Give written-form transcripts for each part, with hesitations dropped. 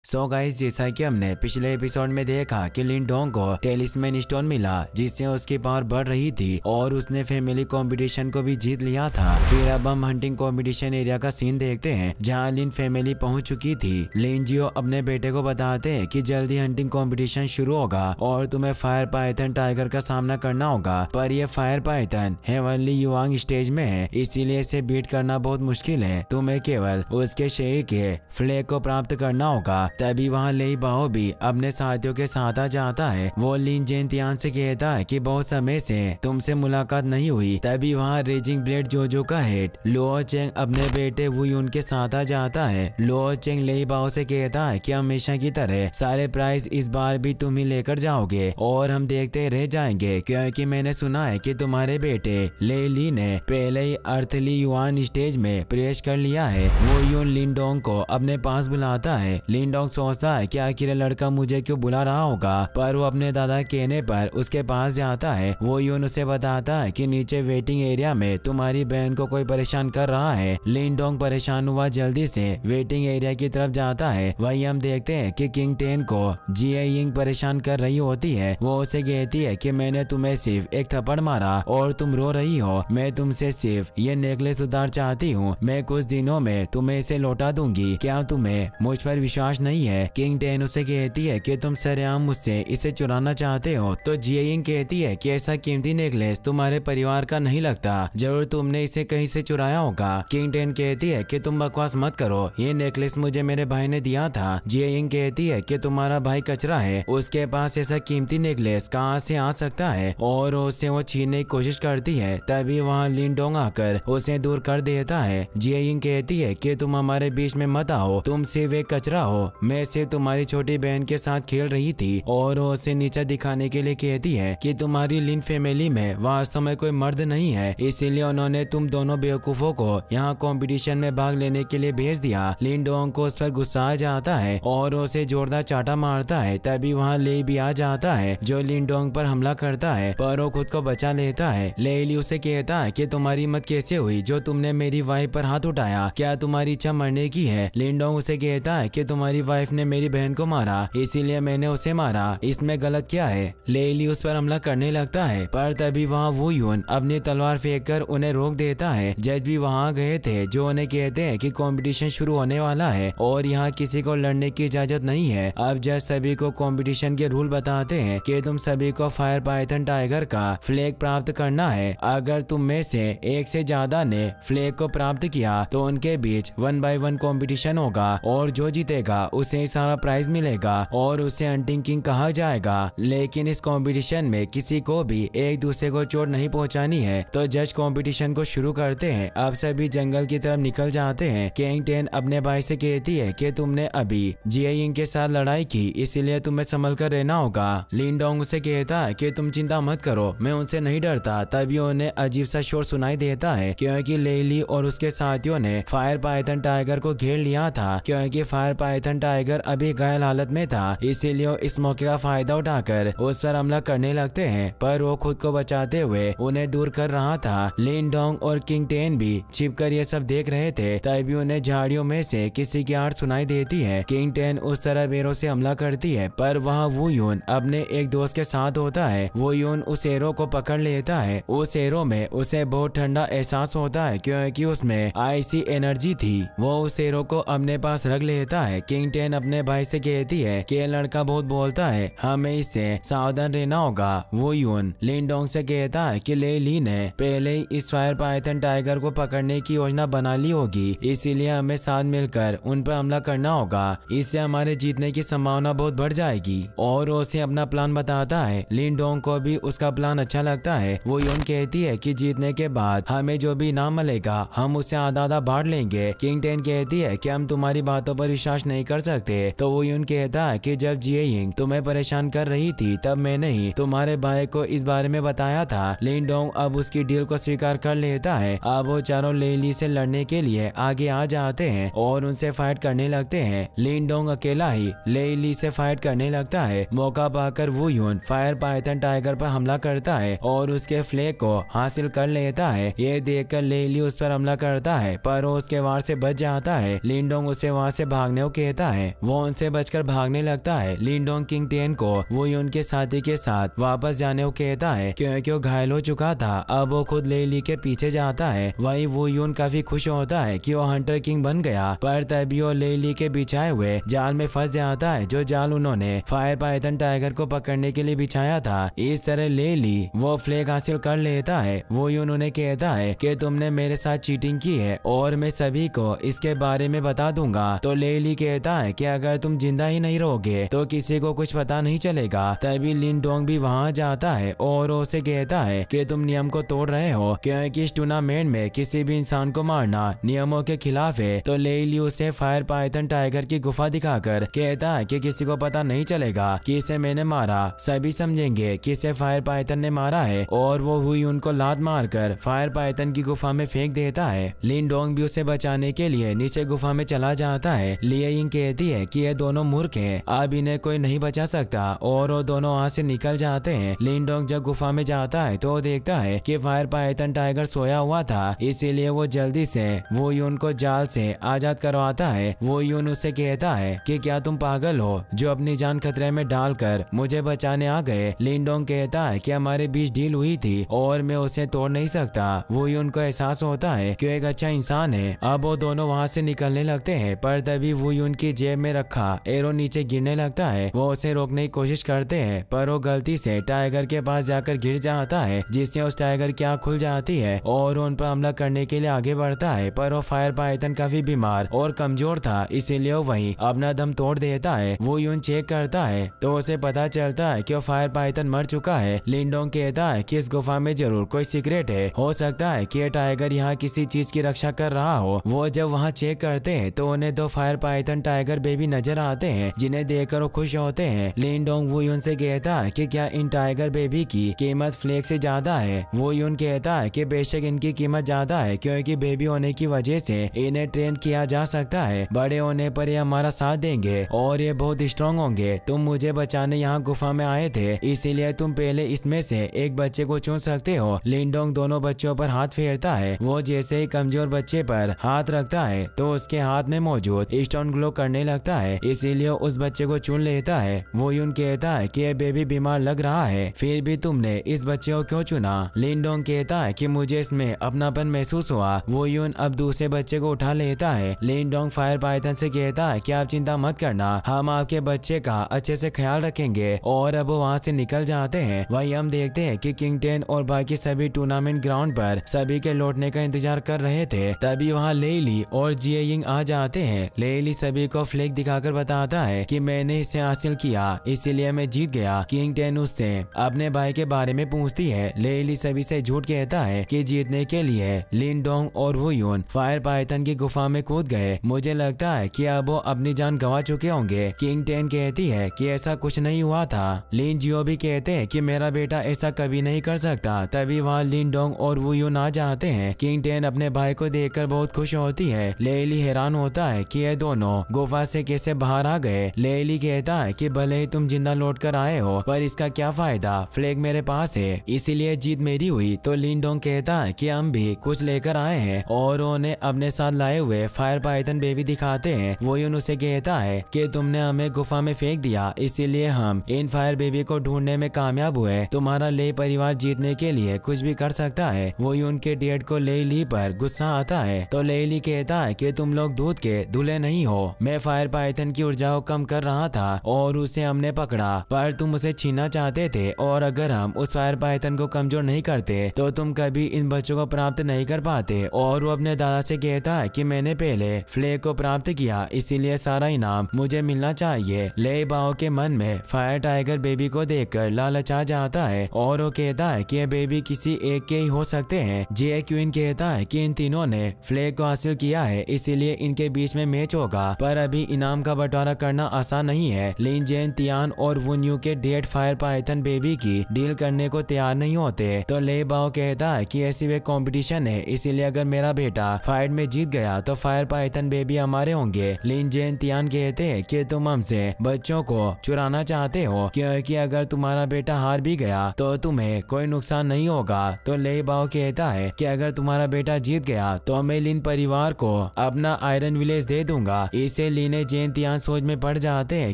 So guys, जैसा कि हमने पिछले एपिसोड में देखा कि लिनडोंग को टेलिस्मैन स्टोन मिला जिससे उसकी पावर बढ़ रही थी और उसने फैमिली कंपटीशन को भी जीत लिया था। फिर अब हम हंटिंग कंपटीशन एरिया का सीन देखते हैं जहां लिन फैमिली पहुंच चुकी थी। लिन जियो अपने बेटे को बताते हैं कि जल्दी हंटिंग कंपटीशन शुरू होगा और तुम्हें फायर पाइथन टाइगर का सामना करना होगा, पर यह फायर पाइथन हेवनली युवांग स्टेज में है, इसीलिए इसे बीट करना बहुत मुश्किल है। तुम्हें केवल उसके शरीर के फ्लैग को प्राप्त करना होगा। तभी वहाँ लेई बाओ भी अपने साथियों के साथ आ जाता है। वो लिन जेनतियान से कहता है कि बहुत समय से तुमसे मुलाकात नहीं हुई। तभी वहाँ रेजिंग ब्लेड जोजो का हेड लो चेंग अपने बेटे वू यून के साथ आ जाता है। लो चेंग लेई बाओ से कहता है कि हमेशा की तरह सारे प्राइज इस बार भी तुम ही लेकर जाओगे और हम देखते रह जाएंगे, क्योंकि मैंने सुना है कि तुम्हारे बेटे ले ली ने पहले ही अर्थली युआन स्टेज में प्रवेश कर लिया है। वो यून लिनडोंग को अपने पास बुलाता है। लिनडोंग सोचता है कि आखिर लड़का मुझे क्यों बुला रहा होगा, पर वो अपने दादा कहने पर उसके पास जाता है। वो यून उसे बताता है कि नीचे वेटिंग एरिया में तुम्हारी बहन को कोई परेशान कर रहा है। लिनडोंग परेशान हुआ जल्दी से वेटिंग एरिया की तरफ जाता है। वहीं हम देखते हैं कि किंग टेन को जिए यिंग परेशान कर रही होती है। वो उसे कहती है कि मैंने तुम्हें सिर्फ एक थप्पड़ मारा और तुम रो रही हो। मैं तुमसे सिर्फ ये नेकलेस उधार चाहती हूँ, मैं कुछ दिनों में तुम्हें इसे लौटा दूंगी। क्या तुम्हें मुझ पर विश्वास नहीं है? किंग टेन उसे कहती है कि तुम सरेआम मुझसे इसे चुराना चाहते हो। तो जिए यिंग कहती है कि ऐसा कीमती नेकलेस तुम्हारे परिवार का नहीं लगता, जरूर तुमने इसे कहीं से चुराया होगा। किंग टेन कहती है कि तुम बकवास मत करो, ये नेकलेस मुझे मेरे भाई ने दिया था। जिए यिंग कहती है कि तुम्हारा भाई कचरा है, उसके पास ऐसा कीमती नेकलेस कहाँ से आ सकता है, और उसे वो छीनने की कोशिश करती है। तभी वहाँ लिनडोंग आकर उसे दूर कर देता है। जिए यिंग कहती है कि तुम हमारे बीच में मत आओ, तुम सिर्फ एक कचरा हो। मैं सिर्फ तुम्हारी छोटी बहन के साथ खेल रही थी। और वो उसे नीचा दिखाने के लिए कहती है कि तुम्हारी लिन फैमिली में वास्तव में कोई मर्द नहीं है, इसीलिए उन्होंने तुम दोनों बेवकूफों को यहाँ कंपटीशन में भाग लेने के लिए भेज दिया। लिनडोंग को उस पर गुस्सा आ जाता है और उसे जोरदार चाटा मारता है। तभी वहाँ ले भी आ जाता है जो लिनडोंग पर हमला करता है, पर वो खुद को बचा लेता है। लेली उसे कहता है कि तुम्हारी हिम्मत कैसे हुई जो तुमने मेरी वाइफ पर हाथ उठाया, क्या तुम्हारी इच्छा मरने की है? लिनडोंग उसे कहता है कि तुम्हारी वाइफ ने मेरी बहन को मारा, इसीलिए मैंने उसे मारा, इसमें गलत क्या है? लेली उस पर हमला करने लगता है, पर तभी वहाँ वू यून अपनी तलवार फेंककर उन्हें रोक देता है। जज भी वहाँ गए थे जो उन्हें कहते हैं कि कंपटीशन शुरू होने वाला है और यहाँ किसी को लड़ने की इजाजत नहीं है। अब जज सभी को कंपटीशन के रूल बताते हैं कि तुम सभी को फायर पाइथन टाइगर का फ्लैग प्राप्त करना है। अगर तुम में से एक से ज्यादा ने फ्लैग को प्राप्त किया तो उनके बीच 1 by 1 कंपटीशन होगा और जो जीतेगा उसे सारा प्राइज मिलेगा और उसे हंटिंग किंग कहा जाएगा। लेकिन इस कंपटीशन में किसी को भी एक दूसरे को चोट नहीं पहुंचानी है। तो जज कंपटीशन को शुरू करते हैं। अब सभी जंगल की तरफ निकल जाते हैं। किंग टेन अपने भाई से कहती है कि तुमने अभी जिए यिंग के साथ लड़ाई की, इसीलिए तुम्हें संभल कर रहना होगा। लिनडोंग उसे कहता है कि तुम चिंता मत करो, मैं उनसे नहीं डरता। तभी उन्हें अजीब सा शोर सुनाई देता है क्योंकि लेली और उसके साथियों ने फायर पाइथन टाइगर को घेर लिया था। क्योंकि फायर पाइथन टाइगर अभी घायल हालत में था, इसीलिए इस मौके का फायदा उठाकर उस पर हमला करने लगते हैं, पर वो खुद को बचाते हुए उन्हें दूर कर रहा था। लिनडोंग और किंग टेन भी छिपकर ये सब देख रहे थे। तभी उन्हें झाड़ियों में से किसी की आवाज सुनाई देती है। किंग टेन उस तरह एरो से हमला करती है, पर वहाँ वू यून अपने एक दोस्त के साथ होता है। वो यून उस एरो को पकड़ लेता है। उस एरो में उसे बहुत ठंडा एहसास होता है क्योंकि उसमें आईसी एनर्जी थी। वो उस एरो को अपने पास रख लेता है। किंग टेन अपने भाई से कहती है कि लड़का बहुत बोलता है, हमें इससे सावधान रहना होगा। वो यून लिनडोंग से कहता है कि ले ली ने पहले ही इस फायर पाइथन टाइगर को पकड़ने की योजना बना ली होगी, इसीलिए हमें साथ मिलकर उन पर हमला करना होगा, इससे हमारे जीतने की संभावना बहुत बढ़ जाएगी। और उसे अपना प्लान बताता है। लिनडोंग को भी उसका प्लान अच्छा लगता है। वो यून कहती है कि जीतने के बाद हमें जो भी इनाम मिलेगा हम उसे आधा आधा बांट लेंगे। किंग टेन कहती है कि हम तुम्हारी बातों पर विश्वास नहीं कर सकते। तो वो यून कहता है कि जब जिए यिंग तुम्हें परेशान कर रही थी तब मैंने ही तुम्हारे भाई को इस बारे में बताया था। लिनडोंग अब उसकी डील को स्वीकार कर लेता है। अब वो चारों लेली से लड़ने के लिए आगे आ जाते हैं और उनसे फाइट करने लगते हैं। लिनडोंग अकेला ही लेली से फाइट करने लगता है। मौका पाकर वू यून फायर पाइथन टाइगर पर हमला करता है और उसके फ्लैग को हासिल कर लेता है। ये देखकर लेली उस पर हमला करता है, पर वो उसके वार से बच जाता है। लिनडोंग उसे वहाँ से भागने को कहता है वो उनसे बचकर भागने लगता है। लिंडोंग किंग टेन को वो यून के साथी के साथ वापस जाने को कहता है क्योंकि वो घायल हो चुका था। अब वो खुद ले ली के पीछे जाता है। वही वो यून काफी खुश होता है कि वो हंटर किंग बन गया, पर तभी वो ले ली के बिछाए हुए जाल में फंस जाता है, जो जाल उन्होंने फायर पाइथन टाइगर को पकड़ने के लिए बिछाया था। इस तरह ले ली वो फ्लैग हासिल कर लेता है। वो यून उन्हें कहता है कि तुमने मेरे साथ चीटिंग की है और मैं सभी को इसके बारे में बता दूंगा। तो ले ली कहता है कि अगर तुम जिंदा ही नहीं रहोगे तो किसी को कुछ पता नहीं चलेगा। तभी लिंडोंग भी वहां जाता है और उसे कहता है कि तुम नियम को तोड़ रहे हो, क्योंकि इस टूर्नामेंट में किसी भी इंसान को मारना नियमों के खिलाफ है। तो ले ली उसे फायर पाइथन टाइगर की गुफा दिखाकर कहता है कि किसी को पता नहीं चलेगा कि इसे मैंने मारा, सभी समझेंगे कि इसे फायर पाइथन ने मारा है। और वो हुई उनको लात मारकर फायर पाइथन की गुफा में फेंक देता है। लिंडोंग भी उसे बचाने के लिए नीचे गुफा में चला जाता है। लिए यिंग कहती है कि ये दोनों मूर्ख हैं, अब इन्हें कोई नहीं बचा सकता, और वो दोनों वहां से निकल जाते हैं। लिंडोंग जब गुफा में जाता है तो देखता है कि फायर पाइथन टाइगर सोया हुआ था, इसीलिए वो जल्दी से वो यून को जाल से आजाद करवाता है। वो यून उससे कहता है कि क्या तुम पागल हो जो अपनी जान खतरे में डालकर मुझे बचाने आ गए। लिंडोंग कहता है कि हमारे बीच डील हुई थी और मैं उसे तोड़ नहीं सकता। वो यून को एहसास होता है कि एक अच्छा इंसान है। अब वो दोनों वहाँ से निकलने लगते हैं, पर तभी वो यून की जेब में रखा एरो नीचे गिरने लगता है। वो उसे रोकने की कोशिश करते हैं, पर वो गलती से टाइगर के पास जाकर गिर जाता है, जिससे उस टाइगर की आँख खुल जाती है और उन पर हमला करने के लिए आगे बढ़ता है। पर वो फायर पाइथन काफी बीमार और कमजोर था, इसीलिए वो वहीं अपना दम तोड़ देता है। वो यून चेक करता है तो उसे पता चलता है कि वो फायर पाइथन मर चुका है। लिंडोंग कहता है कि इस गुफा में जरूर कोई सीक्रेट है, हो सकता है कि ये टाइगर यहाँ किसी चीज की रक्षा कर रहा हो। वो जब वहाँ चेक करते हैं तो उन्हें दो फायर पाइथन टाइगर बेबी नजर आते हैं, जिन्हें देखकर वो खुश होते हैं। लिंडोंग वो यून से कहता है कि क्या इन टाइगर बेबी की कीमत फ्लैग से ज्यादा है। वो यून कहता है कि बेशक इनकी कीमत ज्यादा है, क्योंकि बेबी होने की वजह से इन्हें ट्रेन किया जा सकता है। बड़े होने पर ये हमारा साथ देंगे और ये बहुत स्ट्रॉन्ग होंगे। तुम मुझे बचाने यहाँ गुफा में आए थे, इसीलिए तुम पहले इसमें से एक बच्चे को चुन सकते हो। लिंडोंग दोनों बच्चों पर हाथ फेरता है। वो जैसे ही कमजोर बच्चे पर हाथ रखता है तो उसके हाथ में मौजूद स्टोन ग्लो करने लगता है, इसीलिए उस बच्चे को चुन लेता है। वो यून कहता है कि ये बेबी बीमार लग रहा है, फिर भी तुमने इस बच्चे को क्यों चुना। लिंडोंग कहता है कि मुझे इसमें अपनापन महसूस हुआ। वो यून अब दूसरे बच्चे को उठा लेता है। लिंडोंग फायर पाइथन से कहता है कि आप चिंता मत करना, हम आपके बच्चे का अच्छे से ख्याल रखेंगे। और अब वो वहाँ से निकल जाते हैं। वहीं हम देखते हैं कि किंग टेन और बाकी सभी टूर्नामेंट ग्राउंड पर सभी के लौटने का इंतजार कर रहे थे। तभी वहाँ ले ली और जिए यिंग आ जाते हैं। ले ली सभी को फ्लैग दिखाकर बताता है कि मैंने इसे हासिल किया, इसीलिए मैं जीत गया। किंग टेन उससे अपने भाई के बारे में पूछती है। ले ली सभी से झूठ कहता है कि जीतने के लिए लिंडोंग और वो यून फायर पाइथन की गुफा में कूद गए। मुझे लगता है कि अब वो अपनी जान गंवा चुके होंगे। किंग टेन कहती है कि ऐसा कुछ नहीं हुआ था। लिन जियो भी कहते हैं कि मेरा बेटा ऐसा कभी नहीं कर सकता। तभी वहाँ लिंडोंग और वो यून आ जाते हैं। किंग टेन अपने भाई को देखकर बहुत खुश होती है। लेली हैरान होता है कि ये दोनों गुफा से कैसे बाहर आ गए। लेली कहता है कि भले ही तुम जिंदा लौट कर आए हो, पर इसका क्या फायदा, फ्लैग मेरे पास है, इसीलिए जीत मेरी हुई। तो लिंडोंग कहता है कि हम भी कुछ लेकर आए हैं और उन्हें अपने साथ लाए हुए फायर पाइथन बेबी दिखाते हैं। वो यून उसे कहता है कि तुमने हमें गुफा में फेंक दिया, इसीलिए हम इन फायर बेबी को ढूंढने में कामयाब हुए। तुम्हारा ले परिवार जीतने के लिए कुछ भी कर सकता है। वो यून के डैड को ले ली पर गुस्सा आता है। तो ले ली कहता है कि तुम लोग दूध के दूल्हे नहीं हो, मैं फायर पाइथन की ऊर्जा को कम कर रहा था और उसे हमने पकड़ा, पर तुम उसे छीनना चाहते थे, और अगर हम उस फायर पाइथन को कमजोर नहीं करते तो तुम कभी इन बच्चों को प्राप्त नहीं कर पाते। और वो अपने दादा से कहता है कि मैंने पहले फ्लैग को प्राप्त किया, इसीलिए सारा इनाम मुझे मिलना चाहिए। ले बाओ के मन में फायर टाइगर बेबी को देखकर लालच आ जाता है और वो कहता है कि ये बेबी किसी एक के ही हो सकते हैं। जे क्वीन कहता है कि इन तीनों ने फ्लैग को हासिल किया है, इसीलिए इनके बीच में मैच होगा, पर अभी इनाम का बंटवारा करना आसान नहीं है। लिन जेन, तियान और वुन यू के डेट फायर पाइथन बेबी की डील करने को तैयार नहीं होते। तो ले बाओ कहता है कि ऐसी वे कंपटीशन है, इसीलिए अगर मेरा बेटा फाइट में जीत गया तो फायर पाइथन बेबी हमारे होंगे। लिन जेन, तियान कहते हैं कि तुम हमसे बच्चों को चुराना चाहते हो, क्योंकि अगर तुम्हारा बेटा हार भी गया तो तुम्हें कोई नुकसान नहीं होगा। तो ले बाओ कहता है कि अगर तुम्हारा बेटा जीत गया तो मैं लिन परिवार को अपना आयरन विलेज दे दूंगा। इससे लिन जेन तियान सोच में पड़ जाते हैं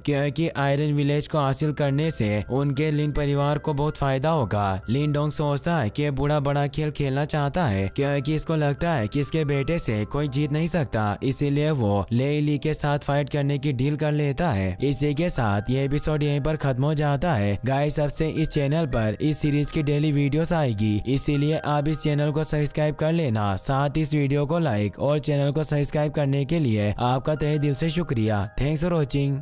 क्योंकि आयरन विलेज को हासिल करने से उनके लिन परिवार को बहुत फायदा होगा। लिन डोंग सोचता है कि बूढ़ा बड़ा खेल खेलना चाहता है क्योंकि इसको लगता है कि इसके बेटे से कोई जीत नहीं सकता, इसीलिए वो ले ली के साथ फाइट करने की डील कर लेता है। इसी के साथ ये एपिसोड यहीं पर खत्म हो जाता है। गाइस, सबसे इस चैनल पर इस सीरीज की डेली वीडियोस आएगी, इसीलिए आप इस चैनल को सब्सक्राइब कर लेना, साथ इस वीडियो को लाइक और चैनल को सब्सक्राइब करने के लिए आपका तहे दिल से शुक्रिया। Thanks for watching.